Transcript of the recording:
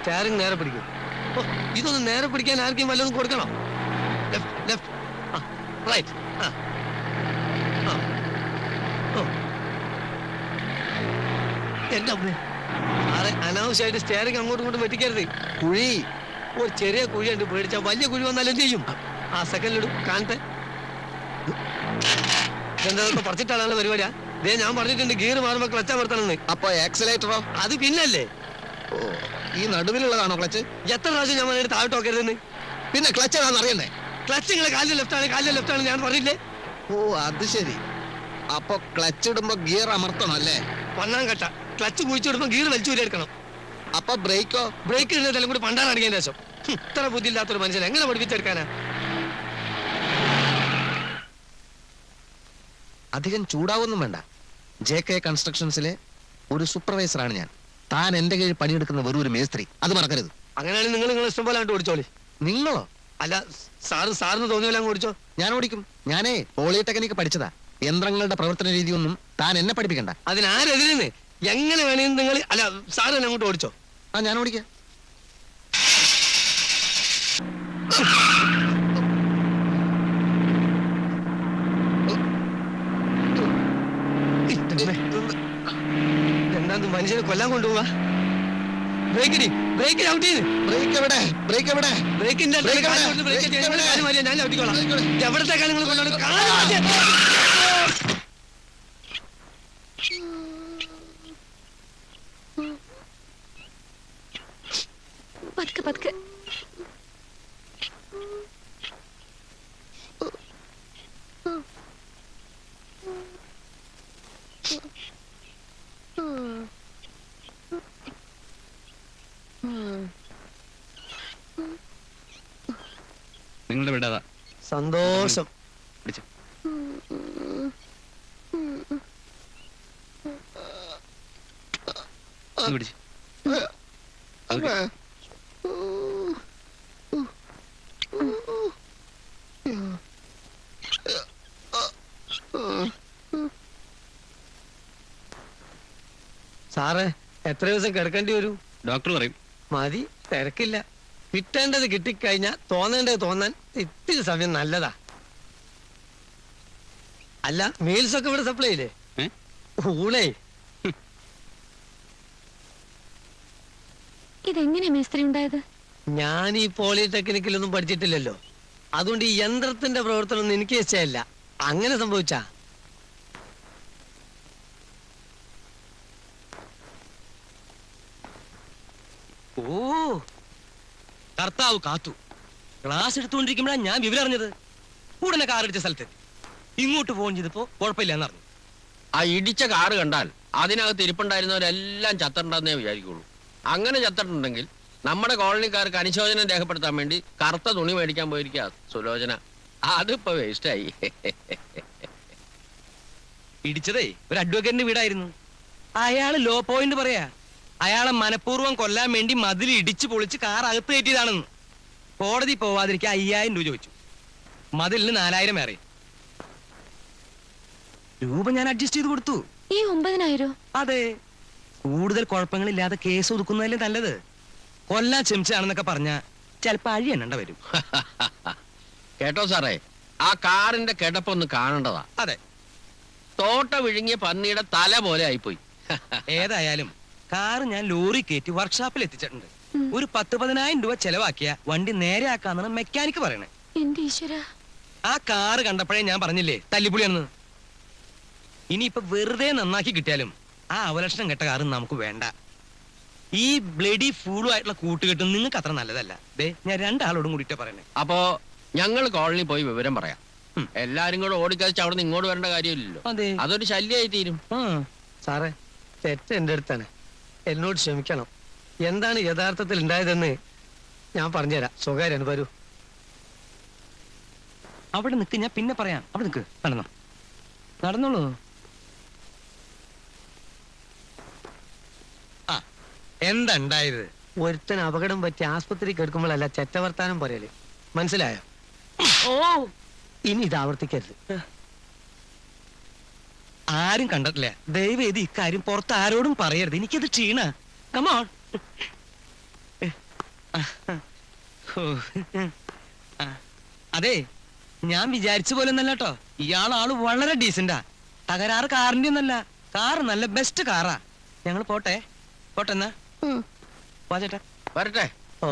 Steering നേരെ പിടിക്കും. ഓ, ഇതൊന്ന് നേരെ പിടിക്കാൻ ആർക്കും വല്ലതും കൊടുക്കണം. Left left, right. എന്റെ അമ്മേ, സാറെ അനാവശ്യമായിട്ട് സ്റ്റാരിങ് അങ്ങോട്ടും ഇങ്ങോട്ടും വെട്ടിക്കരുത്. കുഴി, ഒരു ചെറിയ കുഴി ഉണ്ട്, പേടിച്ചാൽ വലിയ കുഴി വന്നാൽ എന്ത് ചെയ്യും? ആ സെക്കൻഡിലിടും, കാണട്ടെ. എന്താ പറിച്ചിട്ടാണല്ലോ പരിപാടിയാ? ദേ ഞാൻ പറഞ്ഞിട്ടുണ്ട് ഗിയർ മാറുമ്പോ ക്ലച്ച് അമർത്തണമെന്ന്. അപ്പൊ ആക്സിലേറ്ററോ? അത് പിന്നല്ലേ. ഓ, ഈ നടുവിലുള്ളതാണോ ക്ലച്ച്? എത്ര പ്രാവശ്യം ഞാൻ പറഞ്ഞിട്ട് താഴോട്ട് നോക്കരുതെന്ന്. പിന്നെ ക്ലച്ച് ഏതാണെന്ന് അറിയണ്ടേ? ക്ലച്ച് നിങ്ങളെ കാലിൽ ലെഫ്റ്റ് ആണ് ഞാൻ പറഞ്ഞില്ലേ? ഓ, അത് ശരി. അപ്പൊ ക്ലച്ച് ഇടുമ്പോ ഗിയർ അമർത്തണം അല്ലേ? ഒന്നാം കട്ട ക്ലച്ച് കുഴിച്ചിടുമ്പോ ഗിയർ വലിച്ചു എടുക്കണം. അപ്പൊ ബ്രേക്കോ? ബ്രേക്ക് ഇടുന്നതെല്ലാം കൂടി പണ്ടാറടിക്കാൻ ശേഷം. ഇത്ര ബുദ്ധിയില്ലാത്തൊരു മനുഷ്യൻ എങ്ങനെ പഠിപ്പിച്ചെടുക്കാനാ? അധികം ചൂടാവൊന്നും വേണ്ട. JK കൺസ്ട്രക്ഷൻസിലെ ഒരു സൂപ്പർവൈസറാണ് ഞാൻ. താൻ എന്റെ കീഴിൽ പണിയെടുക്കുന്ന വെറും ഒരു മേസ്ത്രി, അത് മറക്കരുത്. അങ്ങനെയാണെങ്കിൽ നിങ്ങൾ ഇഷ്ടം പോലെ ഓടിച്ചോളി. നിങ്ങളോ? അല്ല, സാറിന് തോന്നിയല്ല അങ്ങ് ഓടിച്ചോ. ഞാൻ ഓടിക്കും. ഞാനേ പോളിടെക്നിക്ക് പഠിച്ചതാ. യന്ത്രങ്ങളുടെ പ്രവർത്തന രീതിയൊന്നും താൻ എന്നെ പഠിപ്പിക്കണ്ട. അതിനാരെതിരെന്ന് എങ്ങനെ വേണമെന്ന് നിങ്ങൾ, അല്ല സാറ് തന്നെ അങ്ങോട്ട് ഓടിച്ചോ. ആ, ഞാൻ ഓടിക്കാം. എന്താ മനുഷ്യനെ കൊല്ലാൻ കൊണ്ടുപോവാ? ബ്രേക്ക് ഔട്ട് ചെയ്ത്. ബ്രേക്ക് എവിടെ? ബ്രേക്കിന്റെ ഞാൻ ഔട്ടിക്കോളാം. എവിടത്തേക്കാണ് നിങ്ങൾ കൊണ്ടുപോകുന്നത്? പതുക്കെ പതുക്കെ. നിങ്ങളുടെ വിടാതാ. സന്തോഷം. പിടിച്ചു. പിടിച്ചു. സാറേ, എത്ര ദിവസം കിടക്കേണ്ടി വരും? ഡോക്ടർ പറയും. മതി, തിരക്കില്ല. കിട്ടേണ്ടത് കിട്ടിക്കഴിഞ്ഞാൽ തോന്നേണ്ടത് തോന്നാൻ ഇത്തിരി സമയം നല്ലതാ. അല്ല, മീൽസ് ഒക്കെ ഇവിടെ സപ്ലൈ ഇല്ലേ? ഊണേ. ഇതെങ്ങനെ മേസ്ത്രി ഉണ്ടായത്? ഞാൻ ഈ പോളിടെക്നിക്കിലൊന്നും പഠിച്ചിട്ടില്ലല്ലോ. അതുകൊണ്ട് ഈ യന്ത്രത്തിന്റെ പ്രവർത്തനം ഒന്നും എനിക്ക് ഇഷ്ടമല്ല. അങ്ങനെ സംഭവിച്ചാ? ഓ, കർത്താവ് കാത്തു. ക്ലാസ് എടുത്തുകൊണ്ടിരിക്കുമ്പോഴാണ് ഞാൻ വിവരം അറിഞ്ഞത്. ഉടനെ കാർ ഇടിച്ച സ്ഥലത്തെത്തി. ഇങ്ങോട്ട് ഫോൺ ചെയ്തപ്പോ കുഴപ്പമില്ലെന്ന് അറിഞ്ഞു. ആ ഇടിച്ച കാറ് കണ്ടാൽ അതിനകത്ത് ഇരിപ്പുണ്ടായിരുന്നവരെല്ലാം ചത്തിട്ടുണ്ടെന്നേ വിചാരിക്കുള്ളൂ. അങ്ങനെ ചത്തിട്ടുണ്ടെങ്കിൽ നമ്മുടെ കോളനിക്കാർക്ക് അനുശോചനം രേഖപ്പെടുത്താൻ വേണ്ടി കറുത്ത തുണി മേടിക്കാൻ പോയിരിക്കുക സുലോചന. അതിപ്പോ വേസ്റ്റായി. ഇടിച്ചതേ ഒരു അഡ്വക്കേറ്റിന്റെ വീടായിരുന്നു. അയാള് ലോ പോയിന്റ് പറയാ. അയാളെ മനഃപൂർവ്വം കൊല്ലാൻ വേണ്ടി മതിൽ ഇടിച്ചു പൊളിച്ച് കാർ അകത്ത് കയറ്റിയതാണെന്ന്. കോടതി പോവാതിരിക്കാൻ 5000 രൂപ ചോദിച്ചു. മതിലിന് 4000 വേറെ രൂപ ഞാൻ അഡ്ജസ്റ്റ് ചെയ്ത് കൊടുത്തു. ഈ 9000? അതെ, കൂടുതൽ കുഴപ്പങ്ങളില്ലാതെ കേസ് ഒതുക്കുന്നതല്ലേ നല്ലത്. കൊല്ലാൻ ശ്രമിച്ചാണെന്നൊക്കെ പറഞ്ഞ ചിലപ്പോ അഴി എണ്ണണ്ട വരും. കേട്ടോ സാറേ, ആ കാറിന്റെ കിടപ്പൊന്ന് കാണേണ്ടതാ. അതെ, തോട്ട വിഴുങ്ങിയ പന്നിയുടെ തല പോലെ ആയിപ്പോയി. ഏതായാലും കാറ് ഞാൻ ലോറി കയറ്റി വർക്ക്ഷോപ്പിൽ എത്തിച്ചിട്ടുണ്ട്. ഒരു 10-10000 രൂപ ചെലവാക്കിയ വണ്ടി നേരെ ആക്കാന്നാണ് മെക്കാനിക്ക് പറയണേ. എന്റെ ഈശ്വരാ, ആ കാറ് കണ്ടപ്പോഴേ ഞാൻ പറഞ്ഞില്ലേ തല്ലിപ്പുളിയാണെന്ന്. ഇനിയിപ്പൊ വെറുതെ നന്നാക്കി കിട്ടിയാലും ആ അവലക്ഷണം കെട്ട കാറ് നമുക്ക് വേണ്ട. ഈ ബ്ലഡി ഫൂളും ആയിട്ടുള്ള കൂട്ടുകെട്ടും നിങ്ങൾക്ക് അത്ര നല്ലതല്ല. ദേ, ഞാൻ 2 ആളോടും കൂടിയിട്ട് പറയണേ. അപ്പോ ഞങ്ങൾ കോളനി പോയി വിവരം പറയാം. എല്ലാരും കൂടെ ഓടിക്കഴിച്ച് അവിടെ നിന്ന് ഇങ്ങോട്ട് വരേണ്ട കാര്യമില്ലല്ലോ. അതെ, അതൊരു ശല്യമായി തീരും. സാറേ, തെറ്റ് എന്റെ അടുത്താണ്. എന്നോട് ക്ഷമിക്കണം. എന്താണ് യഥാർത്ഥത്തിൽ ഉണ്ടായതെന്ന് ഞാൻ പറഞ്ഞുതരാം. സ്വകാര്യാണ്, വരൂ. അവിടെ നിൽക്ക്, ഞാൻ പിന്നെ പറയാം. അവിടെ നിൽക്ക്, നടന്നോളൂ. ആ, എന്താ ഉണ്ടായത്? ഒരുത്തൻ അപകടം പറ്റി ആസ്പത്രി കിടക്കുമ്പോഴല്ല ചെറ്റവർത്താനം പറയല്. മനസ്സിലായോ? ഓ, ഇനി ഇത് ആവർത്തിക്കരുത്. ആരും കണ്ടിട്ടില്ല. ദയവേദി ഇക്കാര്യം പുറത്ത് ആരോടും പറയരുത്. എനിക്കത് ക്ഷീണ. കമോൺ. ഓ. ആ. അതെ ഞാൻ വിചാരിച്ച പോലെ ഒന്നല്ല കേട്ടോ, ഇയാളാള് വളരെ ഡീസന്റാ. തകരാറ് കാറിന്റെ ഒന്നല്ല, കാറ് നല്ല ബെസ്റ്റ് കാറാ. ഞങ്ങൾ പോട്ടെ എന്നാ. വാ ചേട്ടാ. വരട്ടെ. ഓ